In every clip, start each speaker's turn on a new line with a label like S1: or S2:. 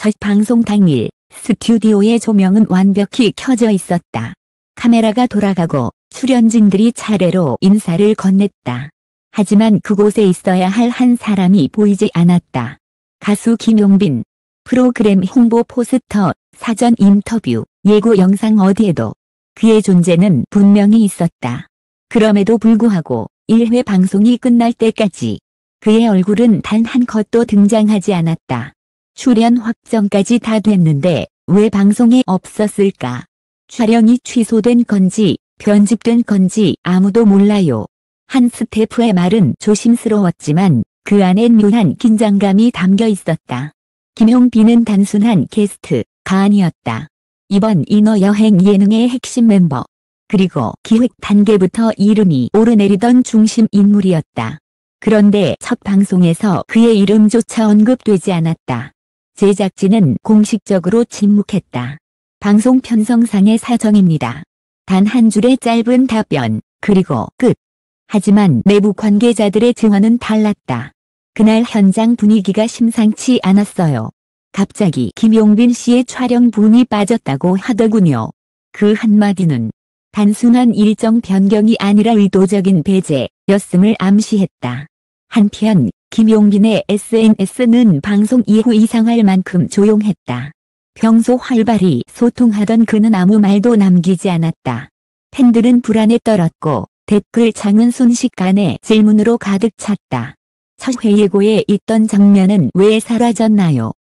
S1: 첫 방송 당일 스튜디오의 조명은 완벽히 켜져 있었다. 카메라가 돌아가고 출연진들이 차례로 인사를 건넸다. 하지만 그곳에 있어야 할 한 사람이 보이지 않았다. 가수 김용빈. 프로그램 홍보 포스터, 사전 인터뷰, 예고 영상 어디에도 그의 존재는 분명히 있었다. 그럼에도 불구하고 1회 방송이 끝날 때까지 그의 얼굴은 단 한 컷도 등장하지 않았다. 출연 확정까지 다 됐는데 왜 방송에 없었을까? 촬영이 취소된 건지 편집된 건지 아무도 몰라요. 한 스태프의 말은 조심스러웠지만 그 안엔 묘한 긴장감이 담겨 있었다. 김용빈은 단순한 게스트가 아니었다. 이번 인어 여행 예능의 핵심 멤버, 그리고 기획 단계부터 이름이 오르내리던 중심 인물이었다. 그런데 첫 방송에서 그의 이름조차 언급되지 않았다. 제작진은 공식적으로 침묵했다. 방송 편성상의 사정입니다. 단 한 줄의 짧은 답변, 그리고 끝. 하지만 내부 관계자들의 증언은 달랐다. 그날 현장 분위기가 심상치 않았어요. 갑자기 김용빈 씨의 촬영 붐이 빠졌다고 하더군요. 그 한마디는 단순한 일정 변경이 아니라 의도적인 배제였음을 암시했다. 한편 김용빈의 SNS는 방송 이후 이상할 만큼 조용했다. 평소 활발히 소통하던 그는 아무 말도 남기지 않았다. 팬들은 불안에 떨었고 댓글창은 순식간에 질문으로 가득 찼다. 첫 회 예고에 있던 장면은 왜 사라졌나요?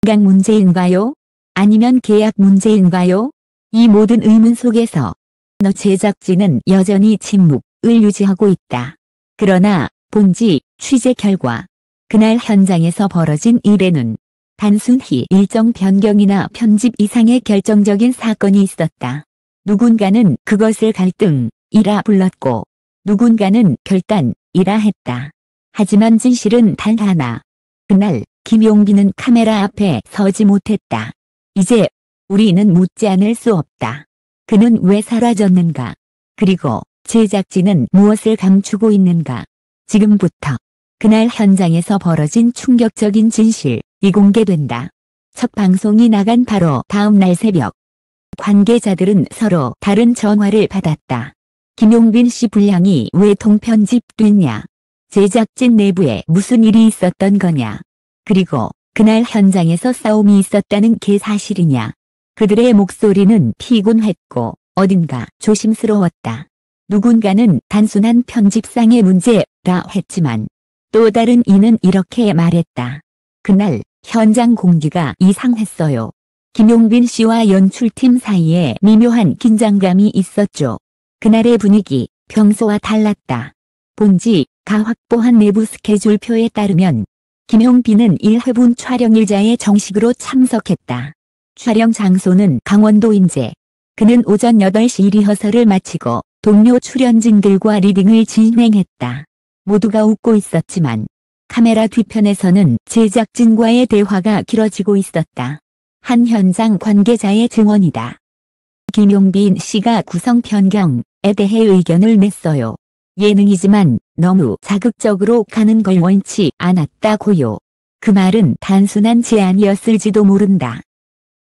S1: 건강 문제인가요? 아니면 계약 문제인가요? 이 모든 의문 속에서 제작진은 여전히 침묵을 유지하고 있다. 그러나 본지 취재 결과 그날 현장에서 벌어진 일에는 단순히 일정 변경이나 편집 이상의 결정적인 사건이 있었다. 누군가는 그것을 갈등이라 불렀고 누군가는 결단이라 했다. 하지만 진실은 단 하나. 그날 김용빈은 카메라 앞에 서지 못했다. 이제 우리는 묻지 않을 수 없다. 그는 왜 사라졌는가? 그리고 제작진은 무엇을 감추고 있는가? 지금부터 그날 현장에서 벌어진 충격적인 진실이 공개된다. 첫 방송이 나간 바로 다음 날 새벽. 관계자들은 서로 다른 전화를 받았다. 김용빈 씨 분량이 왜 통편집됐냐? 제작진 내부에 무슨 일이 있었던 거냐? 그리고 그날 현장에서 싸움이 있었다는 게 사실이냐? 그들의 목소리는 피곤했고 어딘가 조심스러웠다. 누군가는 단순한 편집상의 문제라 했지만 또 다른 이는 이렇게 말했다. 그날 현장 공기가 이상했어요. 김용빈 씨와 연출팀 사이에 미묘한 긴장감이 있었죠. 그날의 분위기, 평소와 달랐다. 본지가 확보한 내부 스케줄표에 따르면 김용빈은 1회분 촬영 일자에 정식으로 참석했다. 촬영 장소는 강원도 인제. 그는 오전 8시 리허설을 마치고 동료 출연진들과 리딩을 진행했다. 모두가 웃고 있었지만 카메라 뒤편에서는 제작진과의 대화가 길어지고 있었다. 한 현장 관계자의 증언이다. 김용빈 씨가 구성 변경에 대해 의견을 냈어요. 예능이지만 너무 자극적으로 가는 걸 원치 않았다고요. 그 말은 단순한 제안이었을지도 모른다.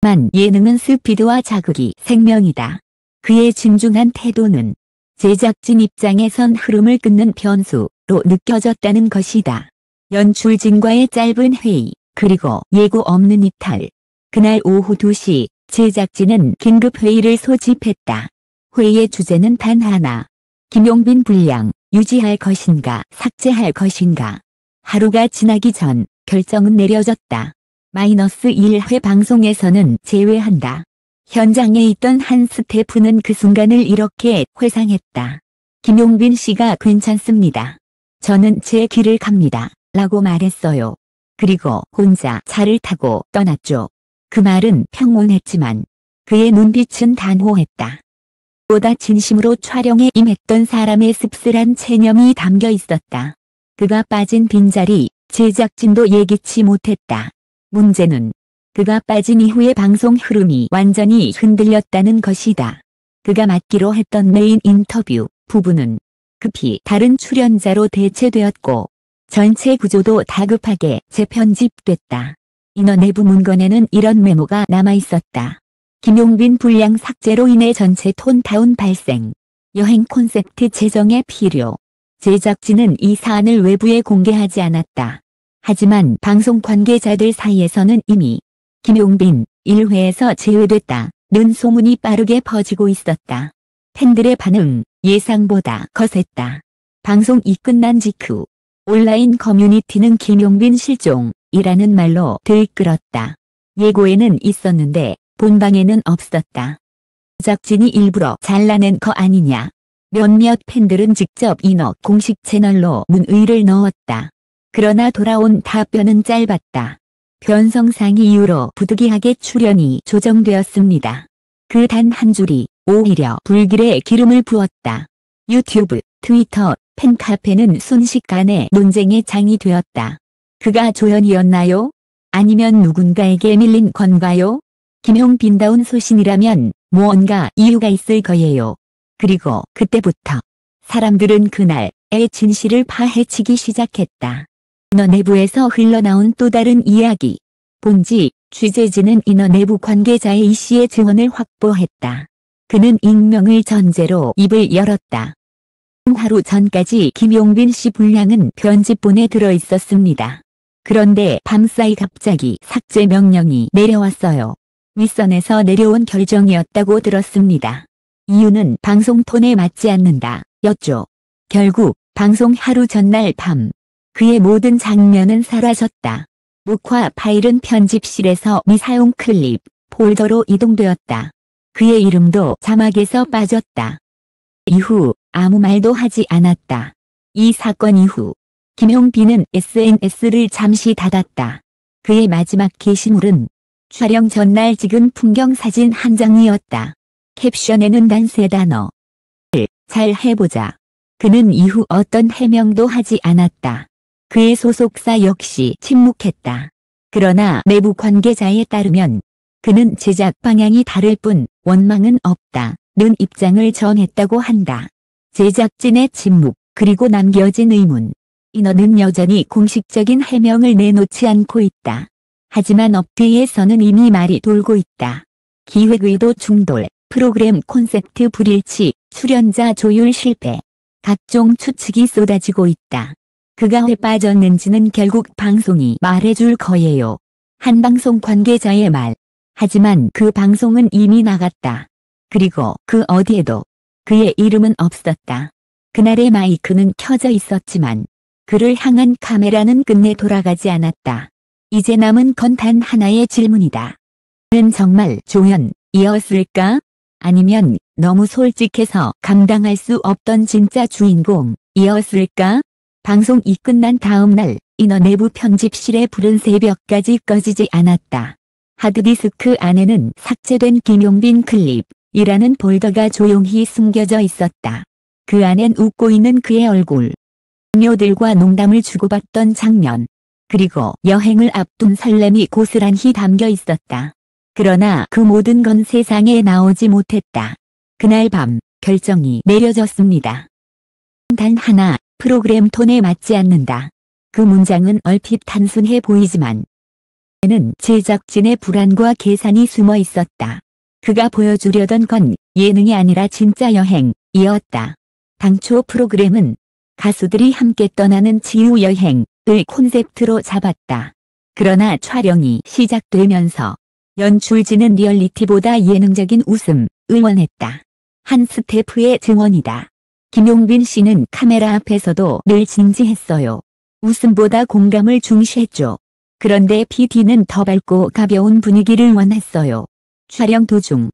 S1: 만 예능은 스피드와 자극이 생명이다. 그의 진중한 태도는 제작진 입장에선 흐름을 끊는 변수로 느껴졌다는 것이다. 연출진과의 짧은 회의, 그리고 예고 없는 이탈. 그날 오후 2시 제작진은 긴급회의를 소집했다. 회의의 주제는 단 하나. 김용빈 분량 유지할 것인가 삭제할 것인가. 하루가 지나기 전 결정은 내려졌다. -1회 방송에서는 제외한다. 현장에 있던 한 스태프는 그 순간을 이렇게 회상했다. 김용빈 씨가 괜찮습니다. 저는 제 길을 갑니다. 라고 말했어요. 그리고 혼자 차를 타고 떠났죠. 그 말은 평온했지만 그의 눈빛은 단호했다. 보다 진심으로 촬영에 임했던 사람의 씁쓸한 체념이 담겨 있었다. 그가 빠진 빈자리, 제작진도 예기치 못했다. 문제는 그가 빠진 이후의 방송 흐름이 완전히 흔들렸다는 것이다. 그가 맡기로 했던 메인 인터뷰 부분은 급히 다른 출연자로 대체되었고 전체 구조도 다급하게 재편집됐다. 인허 내부 문건에는 이런 메모가 남아있었다. 김용빈 분량 삭제로 인해 전체 톤 다운 발생. 여행 콘셉트 재정에 필요. 제작진은 이 사안을 외부에 공개하지 않았다. 하지만 방송 관계자들 사이에서는 이미 김용빈 1회에서 제외됐다는 소문이 빠르게 퍼지고 있었다. 팬들의 반응 예상보다 거셌다. 방송이 끝난 직후 온라인 커뮤니티는 김용빈 실종이라는 말로 들끓었다. 예고에는 있었는데 본방에는 없었다. 제작진이 일부러 잘라낸 거 아니냐. 몇몇 팬들은 직접 인허 공식 채널로 문의를 넣었다. 그러나 돌아온 답변은 짧았다. 변성상 이유로 부득이하게 출연이 조정되었습니다. 그 단 한 줄이 오히려 불길에 기름을 부었다. 유튜브, 트위터, 팬카페는 순식간에 논쟁의 장이 되었다. 그가 조연이었나요? 아니면 누군가에게 밀린 건가요? 김용빈다운 소신이라면 무언가 이유가 있을 거예요. 그리고 그때부터 사람들은 그날의 진실을 파헤치기 시작했다. 인허 내부에서 흘러나온 또 다른 이야기. 본지, 취재진은 인허 내부 관계자의 이 씨의 증언을 확보했다. 그는 익명을 전제로 입을 열었다. 하루 전까지 김용빈 씨 분량은 편집본에 들어있었습니다. 그런데 밤사이 갑자기 삭제 명령이 내려왔어요. 윗선에서 내려온 결정이었다고 들었습니다. 이유는 방송 톤에 맞지 않는다 였죠. 결국 방송 하루 전날 밤 그의 모든 장면은 사라졌다. 녹화 파일은 편집실에서 미사용 클립 폴더로 이동되었다. 그의 이름도 자막에서 빠졌다. 이후 아무 말도 하지 않았다. 이 사건 이후 김용빈은 SNS를 잠시 닫았다. 그의 마지막 게시물은 촬영 전날 찍은 풍경사진 한 장이었다. 캡션에는 단 세 단어. 잘 해보자. 그는 이후 어떤 해명도 하지 않았다. 그의 소속사 역시 침묵했다. 그러나 내부 관계자에 따르면 그는 제작 방향이 다를 뿐 원망은 없다는 입장을 정했다고 한다. 제작진의 침묵 그리고 남겨진 의문. 인허는 여전히 공식적인 해명을 내놓지 않고 있다. 하지만 업계에서는 이미 말이 돌고 있다. 기획의도 충돌, 프로그램 콘셉트 불일치, 출연자 조율 실패. 각종 추측이 쏟아지고 있다. 그가 왜 빠졌는지는 결국 방송이 말해줄 거예요. 한 방송 관계자의 말. 하지만 그 방송은 이미 나갔다. 그리고 그 어디에도 그의 이름은 없었다. 그날의 마이크는 켜져 있었지만 그를 향한 카메라는 끝내 돌아가지 않았다. 이제 남은 건 단 하나의 질문이다. 그는 정말 조연이었을까? 아니면 너무 솔직해서 감당할 수 없던 진짜 주인공이었을까? 방송이 끝난 다음 날 인허 내부 편집실의 불은 새벽까지 꺼지지 않았다. 하드디스크 안에는 삭제된 김용빈 클립이라는 폴더가 조용히 숨겨져 있었다. 그 안엔 웃고 있는 그의 얼굴. 동료들과 농담을 주고받던 장면. 그리고 여행을 앞둔 설렘이 고스란히 담겨 있었다. 그러나 그 모든 건 세상에 나오지 못했다. 그날 밤 결정이 내려졌습니다. 단 하나, 프로그램 톤에 맞지 않는다. 그 문장은 얼핏 단순해 보이지만 에는 제작진의 불안과 계산이 숨어 있었다. 그가 보여주려던 건 예능이 아니라 진짜 여행이었다. 당초 프로그램은 가수들이 함께 떠나는 치유여행을 콘셉트로 잡았다. 그러나 촬영이 시작되면서 연출진은 리얼리티보다 예능적인 웃음을 원했다. 한 스태프의 증언이다. 김용빈 씨는 카메라 앞에서도 늘 진지했어요. 웃음보다 공감을 중시했죠. 그런데 PD는 더 밝고 가벼운 분위기를 원했어요. 촬영 도중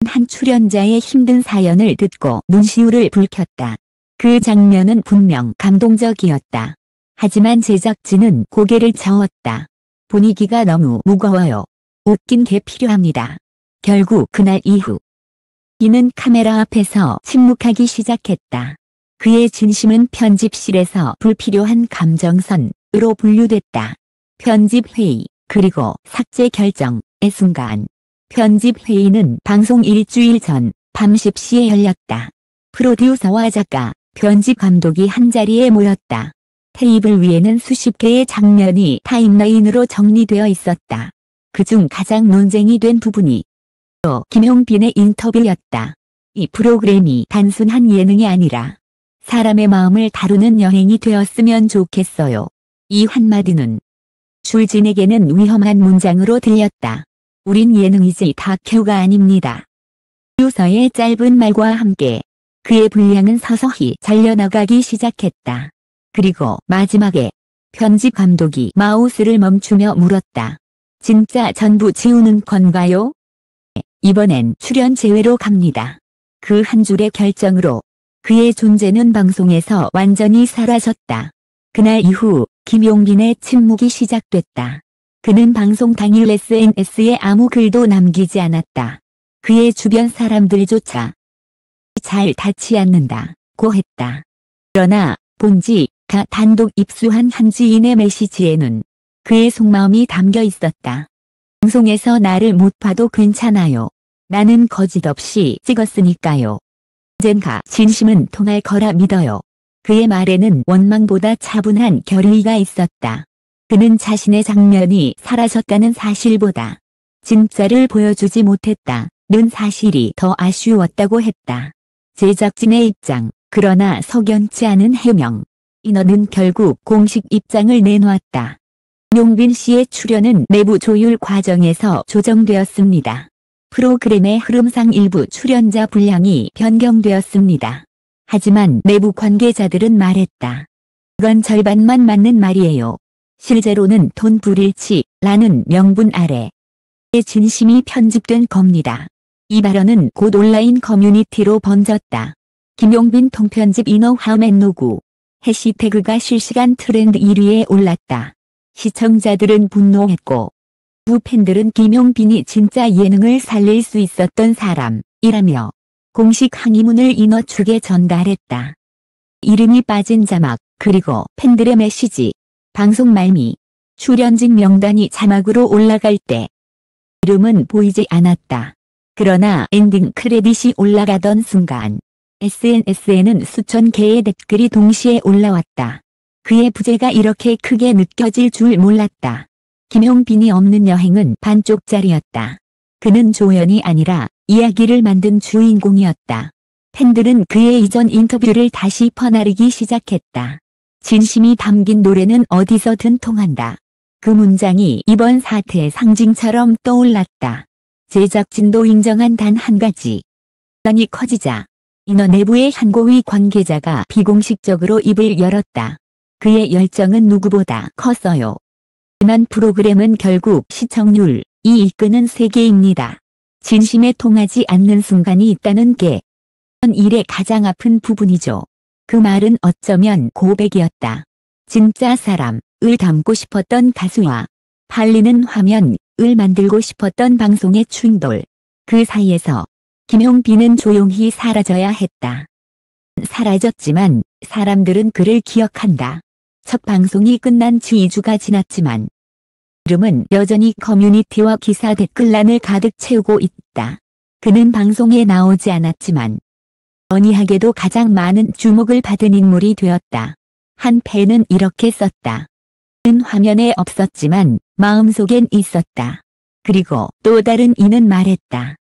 S1: 한 출연자의 힘든 사연을 듣고 눈시울을 붉혔다. 그 장면은 분명 감동적이었다. 하지만 제작진은 고개를 저었다. 분위기가 너무 무거워요. 웃긴 게 필요합니다. 결국 그날 이후 이는 카메라 앞에서 침묵하기 시작했다. 그의 진심은 편집실에서 불필요한 감정선으로 분류됐다. 편집회의 그리고 삭제 결정의 순간. 편집회의는 방송 일주일 전 밤 10시에 열렸다. 프로듀서와 작가, 편집 감독이 한자리에 모였다. 테이블 위에는 수십 개의 장면이 타임라인으로 정리되어 있었다. 그중 가장 논쟁이 된 부분이 김용빈의 인터뷰였다. 이 프로그램이 단순한 예능이 아니라 사람의 마음을 다루는 여행이 되었으면 좋겠어요. 이 한마디는 줄진에게는 위험한 문장으로 들렸다. 우린 예능이지 다큐가 아닙니다. 유서의 짧은 말과 함께 그의 분량은 서서히 잘려나가기 시작했다. 그리고 마지막에 편집 감독이 마우스를 멈추며 물었다. 진짜 전부 지우는 건가요? 이번엔 출연 제외로 갑니다. 그 한 줄의 결정으로 그의 존재는 방송에서 완전히 사라졌다. 그날 이후 김용빈의 침묵이 시작됐다. 그는 방송 당일 SNS에 아무 글도 남기지 않았다. 그의 주변 사람들조차 잘 닿지 않는다고 했다. 그러나 본지가 단독 입수한 한 지인의 메시지에는 그의 속마음이 담겨 있었다. 방송에서 나를 못 봐도 괜찮아요. 나는 거짓 없이 찍었으니까요. 언젠가 진심은 통할 거라 믿어요. 그의 말에는 원망보다 차분한 결의가 있었다. 그는 자신의 장면이 사라졌다는 사실보다 진짜를 보여주지 못했다는 사실이 더 아쉬웠다고 했다. 제작진의 입장, 그러나 석연치 않은 해명. 인원은 결국 공식 입장을 내놓았다. 김용빈 씨의 출연은 내부 조율 과정에서 조정되었습니다. 프로그램의 흐름상 일부 출연자 분량이 변경되었습니다. 하지만 내부 관계자들은 말했다. 그건 절반만 맞는 말이에요. 실제로는 돈 불일치라는 명분 아래 진심이 편집된 겁니다. 이 발언은 곧 온라인 커뮤니티로 번졌다. 김용빈 통편집 이너하우맨 노구 해시태그가 실시간 트렌드 1위에 올랐다. 시청자들은 분노했고 팬들은 김용빈이 진짜 예능을 살릴 수 있었던 사람이라며 공식 항의문을 인어 측에 전달했다. 이름이 빠진 자막, 그리고 팬들의 메시지, 방송 말미, 출연진 명단이 자막으로 올라갈 때 이름은 보이지 않았다. 그러나 엔딩 크레딧이 올라가던 순간 SNS에는 수천 개의 댓글이 동시에 올라왔다. 그의 부재가 이렇게 크게 느껴질 줄 몰랐다. 김용빈이 없는 여행은 반쪽짜리였다. 그는 조연이 아니라 이야기를 만든 주인공이었다. 팬들은 그의 이전 인터뷰를 다시 퍼나르기 시작했다. 진심이 담긴 노래는 어디서든 통한다. 그 문장이 이번 사태의 상징처럼 떠올랐다. 제작진도 인정한 단 한 가지. 논란이 커지자 인어 내부의 한 고위 관계자가 비공식적으로 입을 열었다. 그의 열정은 누구보다 컸어요. 하지만 프로그램은 결국 시청률이 이끄는 세계입니다. 진심에 통하지 않는 순간이 있다는 게 이번 일의 가장 아픈 부분이죠. 그 말은 어쩌면 고백이었다. 진짜 사람을 담고 싶었던 가수와 팔리는 화면을 만들고 싶었던 방송의 충돌. 그 사이에서 김용빈은 조용히 사라져야 했다. 사라졌지만 사람들은 그를 기억한다. 첫 방송이 끝난 지 2주가 지났지만 이름은 여전히 커뮤니티와 기사 댓글란을 가득 채우고 있다. 그는 방송에 나오지 않았지만 언니하게도 가장 많은 주목을 받은 인물이 되었다. 한 팬은 이렇게 썼다. 그는 화면에 없었지만 마음속엔 있었다. 그리고 또 다른 이는 말했다.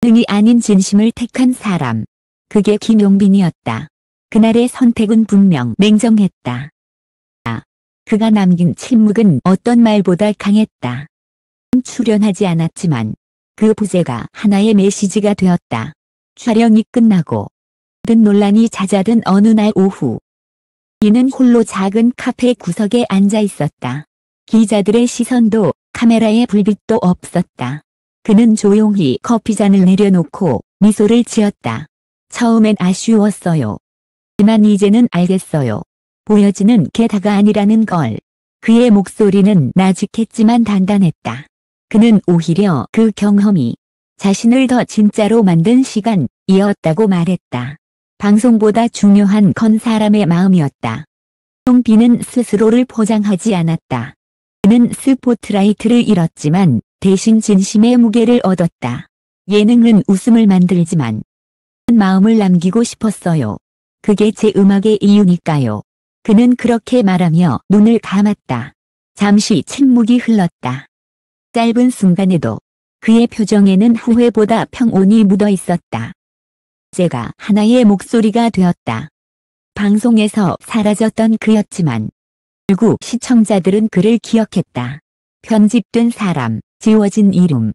S1: 능이 아닌 진심을 택한 사람. 그게 김용빈이었다. 그날의 선택은 분명 냉정했다. 그가 남긴 침묵은 어떤 말보다 강했다. 출연하지 않았지만 그 부재가 하나의 메시지가 되었다. 촬영이 끝나고 모든 논란이 잦아든 어느 날 오후 이는 홀로 작은 카페 구석에 앉아 있었다. 기자들의 시선도 카메라에 불빛도 없었다. 그는 조용히 커피잔을 내려놓고 미소를 지었다. 처음엔 아쉬웠어요. 하지만 이제는 알겠어요. 보여지는 게 다가 아니라는 걸. 그의 목소리는 나직했지만 단단했다. 그는 오히려 그 경험이 자신을 더 진짜로 만든 시간이었다고 말했다. 방송보다 중요한 건 사람의 마음이었다. 홍빈은 스스로를 포장하지 않았다. 그는 스포트라이트를 잃었지만 대신 진심의 무게를 얻었다. 예능은 웃음을 만들지만 마음을 남기고 싶었어요. 그게 제 음악의 이유니까요. 그는 그렇게 말하며 눈을 감았다. 잠시 침묵이 흘렀다. 짧은 순간에도 그의 표정에는 후회보다 평온이 묻어 있었다. 제가 하나의 목소리가 되었다. 방송에서 사라졌던 그였지만 결국 시청자들은 그를 기억했다. 편집된 사람, 지워진 이름,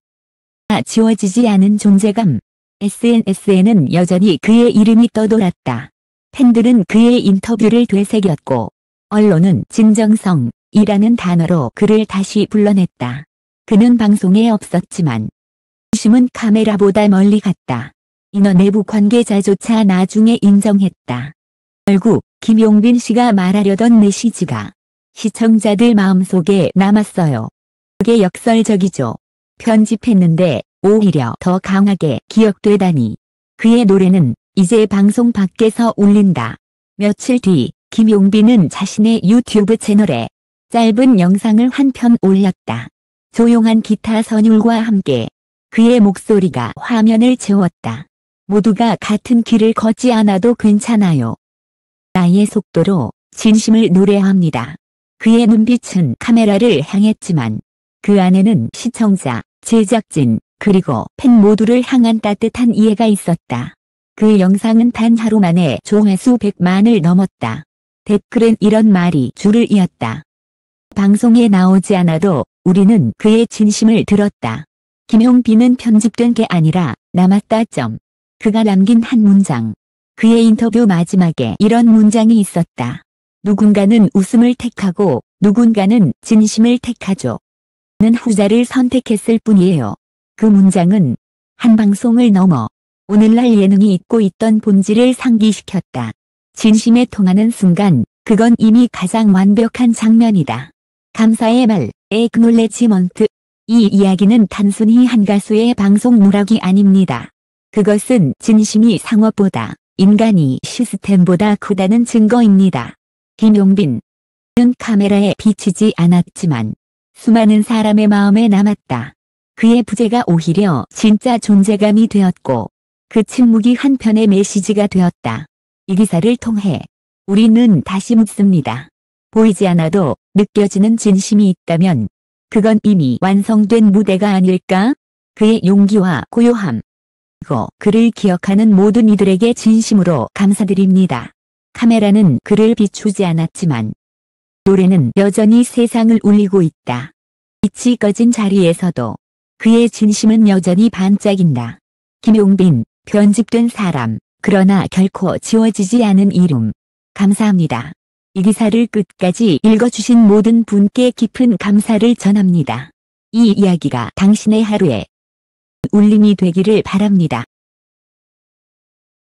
S1: 지워지지 않은 존재감. SNS에는 여전히 그의 이름이 떠돌았다. 팬들은 그의 인터뷰를 되새겼고 언론은 진정성이라는 단어로 그를 다시 불러냈다. 그는 방송에 없었지만 중심은 카메라보다 멀리 갔다. 인원 내부 관계자조차 나중에 인정했다. 결국 김용빈 씨가 말하려던 메시지가 시청자들 마음속에 남았어요. 그게 역설적이죠. 편집했는데 오히려 더 강하게 기억되다니. 그의 노래는 이제 방송 밖에서 울린다. 며칠 뒤 김용빈은 자신의 유튜브 채널에 짧은 영상을 한 편 올렸다. 조용한 기타 선율과 함께 그의 목소리가 화면을 채웠다. 모두가 같은 길을 걷지 않아도 괜찮아요. 나의 속도로 진심을 노래합니다. 그의 눈빛은 카메라를 향했지만 그 안에는 시청자, 제작진, 그리고 팬 모두를 향한 따뜻한 이해가 있었다. 그 영상은 단 하루 만에 조회수 100만을 넘었다. 댓글엔 이런 말이 줄을 이었다. 방송에 나오지 않아도 우리는 그의 진심을 들었다. 김용빈은 편집된 게 아니라 남았다. 그가 남긴 한 문장. 그의 인터뷰 마지막에 이런 문장이 있었다. 누군가는 웃음을 택하고 누군가는 진심을 택하죠. 는 후자를 선택했을 뿐이에요. 그 문장은 한 방송을 넘어 오늘날 예능이 잊고 있던 본질을 상기시켰다. 진심에 통하는 순간, 그건 이미 가장 완벽한 장면이다. 감사의 말, 액놀레지먼트. 이 이야기는 단순히 한 가수의 방송 누락이 아닙니다. 그것은 진심이 상업보다, 인간이 시스템보다 크다는 증거입니다. 김용빈은 카메라에 비치지 않았지만 수많은 사람의 마음에 남았다. 그의 부재가 오히려 진짜 존재감이 되었고 그 침묵이 한편의 메시지가 되었다. 이 기사를 통해 우리는 다시 묻습니다. 보이지 않아도 느껴지는 진심이 있다면 그건 이미 완성된 무대가 아닐까? 그의 용기와 고요함, 그리고 그를 기억하는 모든 이들에게 진심으로 감사드립니다. 카메라는 그를 비추지 않았지만 노래는 여전히 세상을 울리고 있다. 빛이 꺼진 자리에서도 그의 진심은 여전히 반짝인다. 김용빈, 편집된 사람, 그러나 결코 지워지지 않은 이름. 감사합니다. 이 기사를 끝까지 읽어주신 모든 분께 깊은 감사를 전합니다. 이 이야기가 당신의 하루에 울림이 되기를 바랍니다.